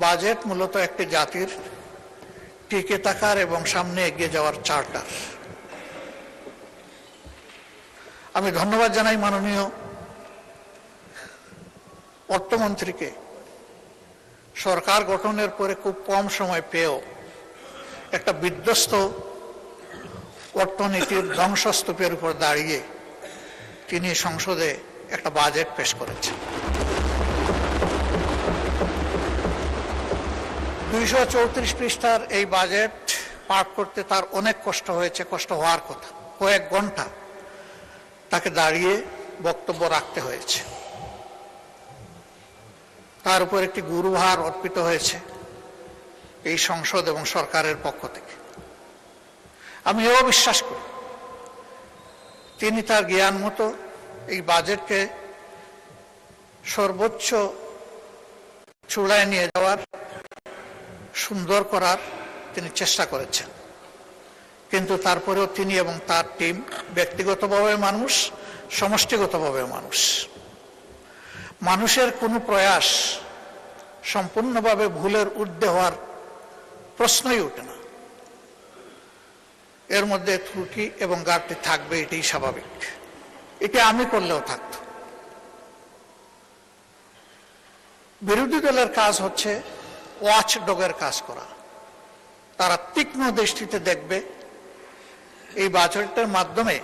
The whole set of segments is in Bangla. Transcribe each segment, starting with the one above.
বাজেট মূলত একটি জাতির টিকে থাকার এবং সামনে এগিয়ে যাওয়ার চার্টার। আমি ধন্যবাদ জানাই মাননীয় অর্থমন্ত্রীকে, সরকার গঠনের পরে খুব কম সময় পেয়েও একটা বিধ্বস্ত অর্থনীতির ধ্বংসস্তূপের উপর দাঁড়িয়ে তিনি সংসদে একটা বাজেট পেশ করেছেন। 234 পৃষ্ঠার এই বাজেট পাঠ করতে তার অনেক কষ্ট হয়েছে, কষ্ট হওয়ার কথা। কয়েক ঘন্টা তাকে দাঁড়িয়ে বক্তব্য রাখতে হয়েছে। তার উপর একটি গুরুভার অর্পিত হয়েছে এই সংসদ এবং সরকারের পক্ষ থেকে। আমি এও বিশ্বাস করি তিনি তার জ্ঞান মতো এই বাজেটকে সর্বোচ্চ চূড়ায় নিয়ে যাওয়ার, সুন্দর করার তিনি চেষ্টা করেছেন। কিন্তু তারপরেও তিনি এবং তার টিম ব্যক্তিগতভাবে মানুষ, সমষ্টিগতভাবে মানুষ। মানুষের কোনো প্রয়াস সম্পূর্ণভাবে ভুলের ঊর্ধ্বে হওয়ার প্রশ্নই ওঠে না। এর মধ্যে ত্রুটি এবং ঘাটতি থাকবে, এটাই স্বাভাবিক। এটা আমি করলেও থাকত। বিরোধী দলের কাজ হচ্ছে ওয়াচ ডগের কাজ করা। তারা তীক্ষ্ণ দৃষ্টিতে দেখবে এই বাজেটের মাধ্যমে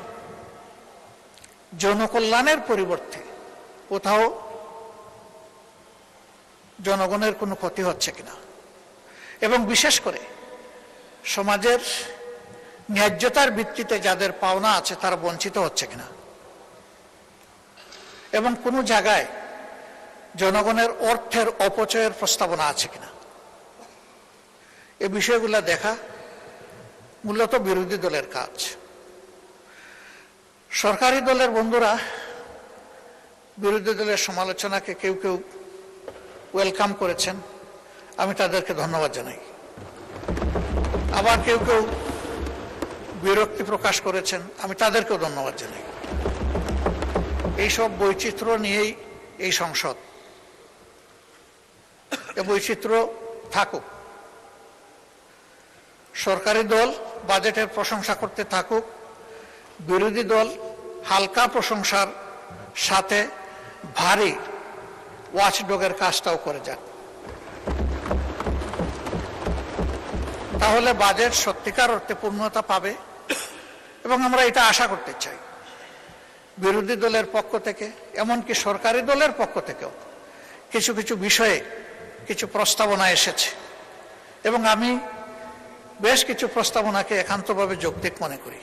জনকল্যাণের পরিবর্তে কোথাও জনগণের কোনো ক্ষতি হচ্ছে কিনা, এবং বিশেষ করে সমাজের ন্যায্যতার ভিত্তিতে যাদের পাওনা আছে তারা বঞ্চিত হচ্ছে কিনা, এবং কোনো জায়গায় জনগণের অর্থের অপচয়ের প্রস্তাবনা আছে কিনা, এই বিষয়গুলো দেখা মূলত বিরোধী দলের কাজ। সরকারি দলের বন্ধুরা বিরোধী দলের সমালোচনাকে কেউ কেউ ওয়েলকাম করেছেন, আমি তাদেরকে ধন্যবাদ জানাই। আবার কেউ কেউ বিরক্তি প্রকাশ করেছেন, আমি তাদেরকেও ধন্যবাদ জানাই। এইসব বৈচিত্র্য নিয়েই এই সংসদ, এই বৈচিত্র্য থাকুক। সরকারি দল বাজেটের প্রশংসা করতে থাকুক, বিরোধী দল হালকা প্রশংসার সাথে ভারী ওয়াচডগের কাজটাও করে যান। তাহলে বাজেট সত্যিকার অর্থে পূর্ণতা পাবে, এবং আমরা এটা আশা করতে চাই। বিরোধী দলের পক্ষ থেকে, এমনকি সরকারি দলের পক্ষ থেকেও কিছু কিছু বিষয়ে কিছু প্রস্তাবনা এসেছে, এবং আমি বেশ কিছু প্রস্তাবনাকে একান্তভাবে যৌক্তিক মনে করি।